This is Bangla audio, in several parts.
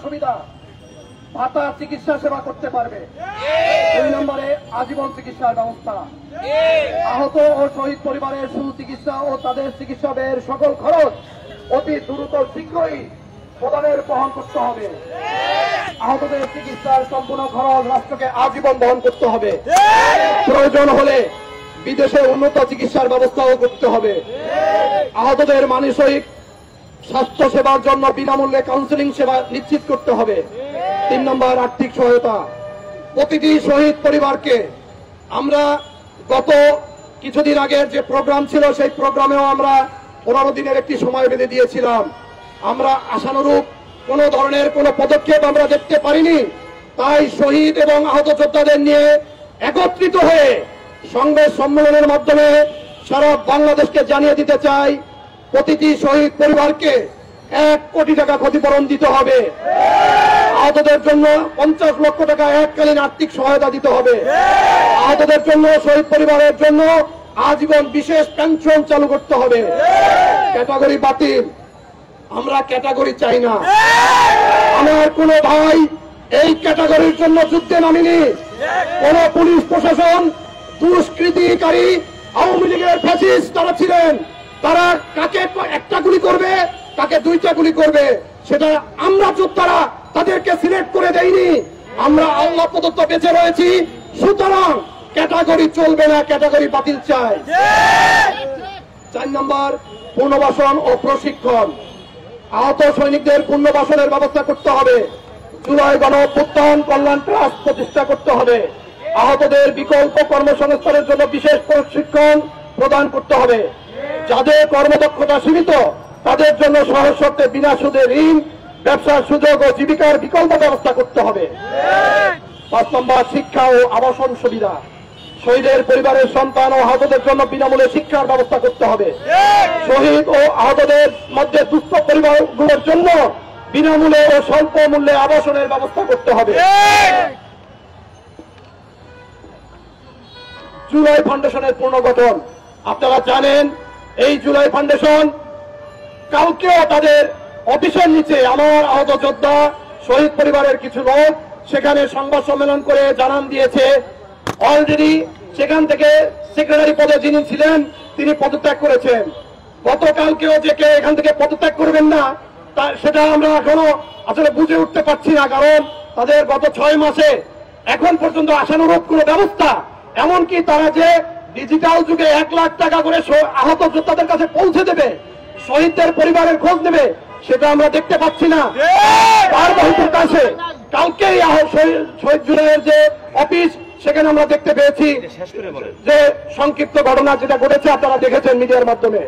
সুবিধা, ভাতা, চিকিৎসা সেবা করতে পারবে। 2 নম্বরে আজীবন চিকিৎসার ব্যবস্থা। আহত ও শহীদ পরিবারের সুচিকিৎসা ও তাদের চিকিৎসা ব্যয়ের সকল খরচ অতি দ্রুত শীঘ্রই প্রদানের বহন করতে হবে। আহতদের চিকিৎসার সম্পূর্ণ খরচ রাষ্ট্রকে আজীবন বহন করতে হবে। প্রয়োজন হলে বিদেশে উন্নত চিকিৎসার ব্যবস্থাও করতে হবে। আহতদের মানসিক স্বাস্থ্য সেবার জন্য বিনামূল্যে কাউন্সেলিং সেবা নিশ্চিত করতে হবে। 3 নম্বর আর্থিক সহায়তা। প্রতিটি শহীদ পরিবারকে আমরা গত কিছুদিন আগের যে প্রোগ্রাম ছিল সেই প্রোগ্রামেও আমরা 15 দিনের একটি সময় বেঁধে দিয়েছিলাম। আমরা আশানুরূপ কোন ধরনের কোন পদক্ষেপ আমরা দেখতে পারিনি। তাই শহীদ এবং আহত যোদ্ধাদের নিয়ে একত্রিত হয়ে সংবাদ সম্মেলনের মাধ্যমে সারা বাংলাদেশকে জানিয়ে দিতে চাই, প্রতিটি শহীদ পরিবারকে 1 কোটি টাকা ক্ষতিপূরণ দিতে হবে। আহতদের জন্য 50 লক্ষ টাকা এককালীন আর্থিক সহায়তা দিতে হবে। আহতদের জন্য, শহীদ পরিবারের জন্য আজীবন বিশেষ পেনশন চালু করতে হবে। ক্যাটাগরি বাতিল, আমরা ক্যাটাগরি চাই না। আমার কোন ভাই এই ক্যাটাগরির জন্য যুদ্ধে নামেনি। কোন পুলিশ প্রশাসন, দুষ্কৃতিকারী আওয়ামী লীগের ফ্যাসিস্ট তারা ছিলেন, তারা কাকে 1টা গুলি করবে, কাকে 2টা গুলি করবে, সেটা আমরা যোদ্ধারা তাদেরকে সিলেক্ট করে দেইনি। আমরা আল্লাহ প্রদত্ত বেঁচে রয়েছি, সুতরাং ক্যাটাগরি চলবে না, ক্যাটাগরি বাতিল চাই। 4 নম্বর পুনর্বাসন ও প্রশিক্ষণ। আহত সৈনিকদের পুনর্বাসনের ব্যবস্থা করতে হবে। জুলাই গণঅভ্যুত্থান কল্যাণ ট্রাস্ট প্রতিষ্ঠা করতে হবে। আহতদের বিকল্প কর্মসংস্থানের জন্য বিশেষ প্রশিক্ষণ প্রদান করতে হবে। যাদের কর্মদক্ষতা সীমিত তাদের জন্য সহজ শর্তে বিনা সুদে ঋণ, ব্যবসার সুযোগ ও জীবিকার বিকল্প ব্যবস্থা করতে হবে। 5 নম্বর শিক্ষা ও আবাসন সুবিধা। শহীদের পরিবারের সন্তান ও আহতদের জন্য বিনামূল্যে শিক্ষার ব্যবস্থা করতে হবে। শহীদ ও আহতদের মধ্যে দুস্থ পরিবারগুলোর জন্য বিনামূল্যে ও স্বল্প মূল্যে আবাসনের ব্যবস্থা করতে হবে। জুলাই ফাউন্ডেশনের পুনর্গঠন। আপনারা জানেন এই জুলাই ফাউন্ডেশন কালকেও তাদের অফিসের নিচে আমার আহত যোদ্ধা, শহীদ পরিবারের কিছু লোক সেখানে সংবাদ সম্মেলন করে জানান দিয়েছে অলরেডি সেখান থেকে সেক্রেটারি পদে যিনি ছিলেন তিনি পদত্যাগ করেছেন। গতকালকেও যে কে এখান থেকে পদত্যাগ করবেন না সেটা আমরা এখনো আসলে বুঝে উঠতে পারছি না, কারণ তাদের গত 6 মাসে এখন পর্যন্ত আশানুরূপ কোন ব্যবস্থা, এমনকি তারা যে ডিজিটাল যুগে 1 লাখ টাকা করে আহত যোদ্ধাদের কাছে পৌঁছে দেবে, শহীদদের পরিবারের খোঁজ নেবে, সেটা আমরা দেখতে পাচ্ছি না। তার কাছে কালকেই শহীদ জুলাইয়ের যে অফিস সেখানে আমরা দেখতে পেয়েছি যে সংক্ষিপ্ত ঘটনা যেটা ঘটেছে আপনারা দেখেছেন মিডিয়ার মাধ্যমে।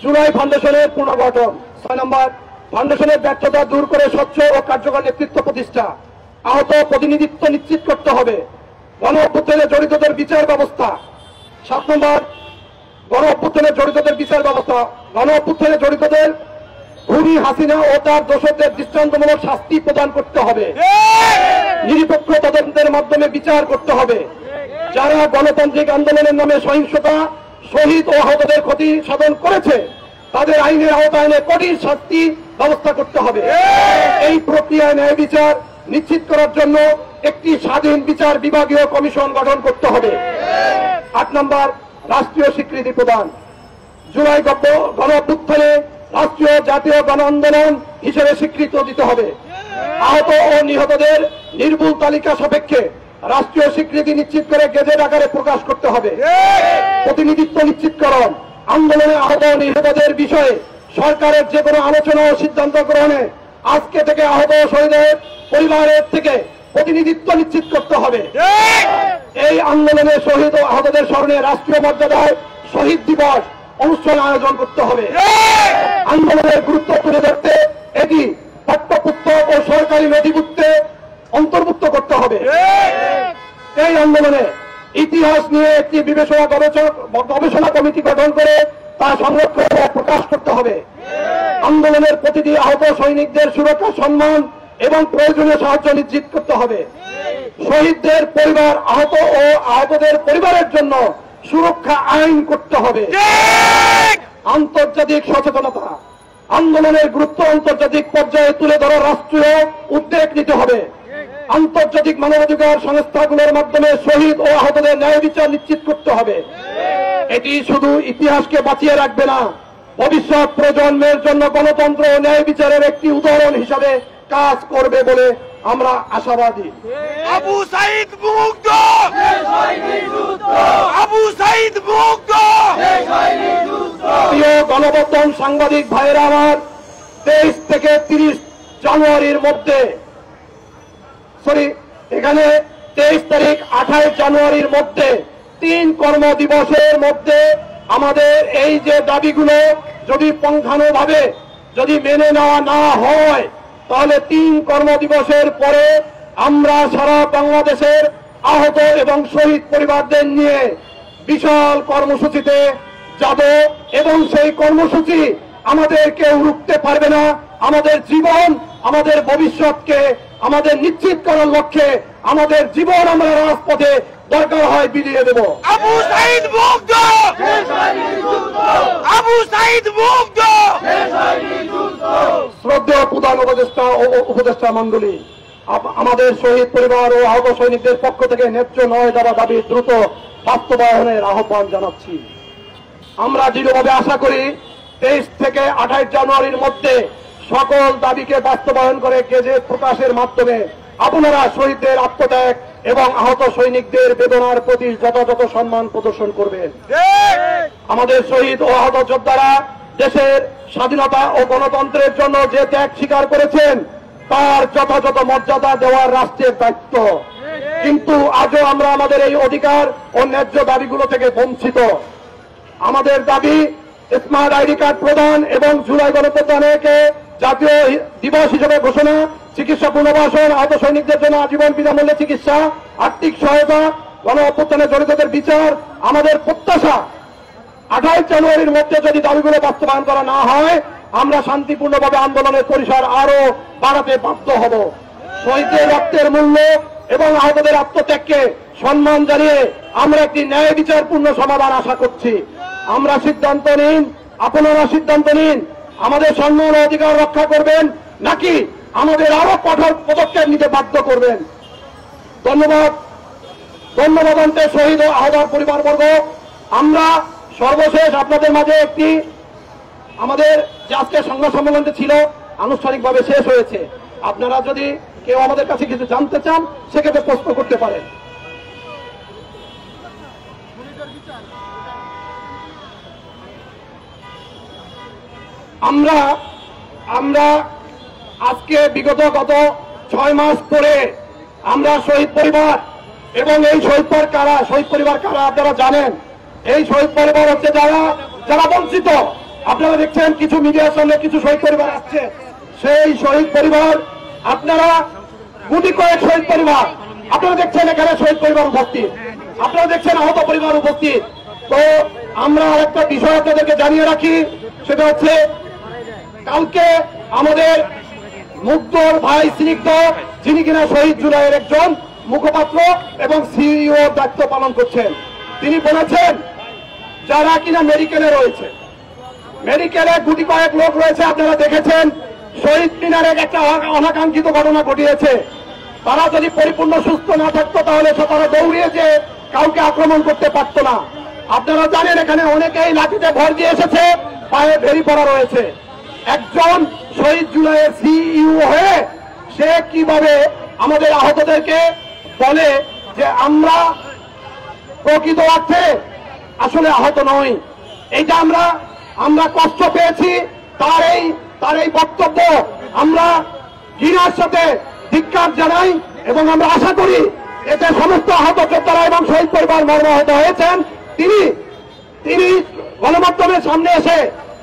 জুলাই ফাউন্ডেশনের পুনর্গঠন। 6 নম্বর ফাউন্ডেশনের ব্যর্থতা দূর করে স্বচ্ছ ও কার্যকর নেতৃত্ব প্রতিষ্ঠা। আহত প্রতিনিধিত্ব নিশ্চিত করতে হবে। গণ অভ্যুত্থানে জড়িতদের বিচার ব্যবস্থা। 7 নম্বর গণ অভ্যুত্থানে জড়িতদের বিচার ব্যবস্থা। গণ অভ্যুত্থানে জড়িতদের খুনি হাসিনা ও তার দোষরদের দৃষ্টান্তমূলক শাস্তি প্রদান করতে হবে। নিরপেক্ষ তদন্তের মাধ্যমে বিচার করতে হবে। যারা গণতান্ত্রিক আন্দোলনের নামে সহিংসতা, শহীদ ও আহতদের ক্ষতি সাধন করেছে তাদের আইনের আওতায় এনে কঠিন শাস্তি ব্যবস্থা করতে হবে। এই প্রক্রিয়ায় ন্যায় বিচার নিশ্চিত করার জন্য একটি স্বাধীন বিচার বিভাগীয় কমিশন গঠন করতে হবে। 8 নম্বর রাষ্ট্রীয় স্বীকৃতি প্রদান। জুলাই গণ অভ্যুত্থানে রাষ্ট্রীয় জাতীয় গণ আন্দোলন হিসেবে স্বীকৃতি দিতে হবে। আহত ও নিহতদের নির্ভুল তালিকা সাপেক্ষে রাষ্ট্রীয় স্বীকৃতি নিশ্চিত করে গেজেট আকারে প্রকাশ করতে হবে। প্রতিনিধিত্ব নিশ্চিতকরণ। আন্দোলনে আহত ও নিহতদের বিষয়ে সরকারের যে কোনো আলোচনা ও সিদ্ধান্ত গ্রহণে আজকে থেকে আহত শহীদের পরিবারের থেকে প্রতিনিধিত্ব নিশ্চিত করতে হবে। এই আন্দোলনে শহীদ ও আহতদের স্মরণে রাষ্ট্রীয় মর্যাদায় শহীদ দিবস অনুষ্ঠান আয়োজন করতে হবে। আন্দোলনের গুরুত্ব তুলে ধরতে এটি পাঠ্যপুস্তক ও সরকারি নথিপত্রে অন্তর্ভুক্ত করতে হবে। এই আন্দোলনে ইতিহাস নিয়ে একটি গবেষণা কমিটি গঠন করে তা সংরক্ষণ ও প্রকাশ করতে হবে। আন্দোলনের প্রতিটি আহত সৈনিকদের সুরক্ষা, সম্মান এবং প্রয়োজনীয় সাহায্য নিশ্চিত করতে হবে। শহীদদের পরিবার, আহত ও আহতদের পরিবারের জন্য সুরক্ষা আইন করতে হবে। আন্তর্জাতিক সচেতনতা। আন্দোলনের গুরুত্ব আন্তর্জাতিক পর্যায়ে তুলে ধরা রাষ্ট্রীয় উদ্যোগ নিতে হবে। আন্তর্জাতিক মানবাধিকার সংস্থাগুলোর মাধ্যমে শহীদ ও আহতদের ন্যায় বিচার নিশ্চিত করতে হবে। এটি শুধু ইতিহাসকে বাঁচিয়ে রাখবে না, ভবিষ্যৎ প্রজন্মের জন্য গণতন্ত্র ও ন্যায় বিচারের একটি উদাহরণ হিসাবে কাজ করবে বলে আমরা আশাবাদী। আবু সাঈদ মুগ্ধ, আবু সাঈদ মুগ্ধ। প্রিয় গণমাধ্যম সাংবাদিক ভাইয়েরা আমার, 23 থেকে 30 জানুয়ারির মধ্যে এখানে 23 তারিখ 28 জানুয়ারির মধ্যে 3 কর্মদিবসের মধ্যে আমাদের এই যে দাবিগুলো যদি পুঙ্খানুভাবে যদি মেনে নেওয়া না হয়, তাহলে 3 কর্মদিবসের পরে আমরা সারা বাংলাদেশের আহত এবং শহীদ পরিবারদের নিয়ে বিশাল কর্মসূচিতে যাব এবং সেই কর্মসূচি আমাদের কেউ রুখতে পারবে না। আমাদের জীবন, আমাদের ভবিষ্যৎকে আমাদের নিশ্চিত করার লক্ষ্যে আমাদের জীবন আমরা রাজপথে দরকার হয় বিলিয়ে দেব। আবু সাঈদ মুগ্ধ, আবু সাঈদ মুগ্ধ। শ্রদ্ধেয় প্রধান উপদেষ্টা ও উপদেষ্টা মণ্ডলী, আমাদের শহীদ পরিবার ও আহত সৈনিকদের পক্ষ থেকে ন্যায্য নয় দেওয়া দাবি দ্রুত বাস্তবায়নের আহ্বান জানাচ্ছি। আমরা দৃঢ়ভাবে আশা করি 23 থেকে 28 জানুয়ারির মধ্যে সকল দাবিকে বাস্তবায়ন করে গেজেট প্রকাশের মাধ্যমে আপনারা শহীদদের আত্মত্যাগ এবং আহত সৈনিকদের বেদনার প্রতি যথাযথ সম্মান প্রদর্শন করবেন। আমাদের শহীদ ও আহত যোদ্ধারা দেশের স্বাধীনতা ও গণতন্ত্রের জন্য যে ত্যাগ স্বীকার করেছেন তার যথাযথ মর্যাদা দেওয়ার রাষ্ট্রের দায়িত্ব। কিন্তু আজও আমরা আমাদের এই অধিকার ও ন্যায্য দাবিগুলো থেকে বঞ্চিত। আমাদের দাবি স্মার্ট আইডি কার্ড প্রদান এবং জুলাই গণঅভ্যুত্থানকে জাতীয় দিবস হিসেবে ঘোষণা, চিকিৎসা পুনর্বাসন, আহত সৈনিকদের জন্য আজীবন বিনামূল্যে চিকিৎসা, আর্থিক সহায়তা, গণঅভ্যুত্থানে জড়িতদের বিচার। আমাদের প্রত্যাশা 28 জানুয়ারির মধ্যে যদি দাবিগুলো বাস্তবায়ন করা না হয়, আমরা শান্তিপূর্ণভাবে আন্দোলনের পরিসর আরো বাড়াতে বাধ্য হব। শহীদদের রক্তের মূল্য এবং আহতদের আত্মত্যাগকে সম্মান জানিয়ে আমরা একটি ন্যায় বিচারপূর্ণ সমাধান আশা করছি। আমরা সিদ্ধান্ত নিন, আপনারা সিদ্ধান্ত নিন, আমাদের সম্মান ও অধিকার রক্ষা করবেন নাকি আমাদের আরো কঠোর পদক্ষেপ নিতে বাধ্য করবেন। ধন্যবাদ। ধন্যবাদ অন্তে শহীদ ও আহত পরিবারবর্গ। আমরা সর্বশেষ আপনাদের মাঝে একটি আমাদের যে আজকে সংবাদ সম্মেলনটি ছিল আনুষ্ঠানিকভাবে শেষ হয়েছে। আপনারা যদি কেউ আমাদের কাছে কিছু জানতে চান সেক্ষেত্রে প্রশ্ন করতে পারেন। আমরা আজকে গত 6 মাস পরে আমরা শহীদ পরিবার এবং এই শহীদ পরিবার কারা আপনারা জানেন। এই শহীদ পরিবার হচ্ছে যারা বঞ্চিত। আপনারা দেখছেন কিছু মিডিয়ার সামনে কিছু শহীদ পরিবার আসছে, সেই শহীদ পরিবার আপনারা গুটি কয়েক শহীদ পরিবার আপনারা দেখছেন এখানে শহীদ পরিবার উপস্থিত, আপনারা দেখছেন আহত পরিবার উপস্থিত। তো আমরা আরেকটা বিষয় আপনাদেরকে জানিয়ে রাখি, সেটা হচ্ছে কালকে আমাদের মুগ্ধর ভাই স্নিগ্ধ, যিনি কিনা শহীদ জুলাইয়ের একজন মুখপাত্র এবং সিইও দায়িত্ব পালন করছেন, তিনি বলেছেন যারা কিনা মেডিকেলে রয়েছে, মেডিকেলে গুটি কয়েক লোক রয়েছে, আপনারা দেখেছেন শহীদ মিনারের একটা অনাকাঙ্ক্ষিত ঘটনা ঘটিয়েছে। তারা যদি পরিপূর্ণ সুস্থ না থাকতো তাহলে তারা দৌড়িয়ে যে কাউকে আক্রমণ করতে পারতো না। আপনারা জানেন এখানে অনেকেই লাঠিতে ভর দিয়ে এসেছে, পায়ে ভেরি পড়া রয়েছে। একজন শহীদ জুলাইয়ের সিইও হয়ে সে কিভাবে আমাদের আহতদেরকে বলে যে আমরা প্রকৃত অর্থে আসলে আহত নই। এইটা আমরা কষ্ট পেয়েছি। তার এই বক্তব্য আমরা ঘৃণার সাথে ধিক্কার জানাই এবং আমরা আশা করি এতে সমস্ত আহত যোদ্ধারা এবং শহীদ পরিবার মর্মাহত হয়েছেন তিনি গণমাধ্যমের সামনে এসে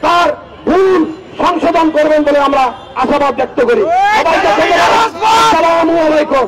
তার ভুল সংশোধন করবেন বলে আমরা আশাবাদ ব্যক্ত করি। সবাইকে ধন্যবাদ। আসসালামু আলাইকুম।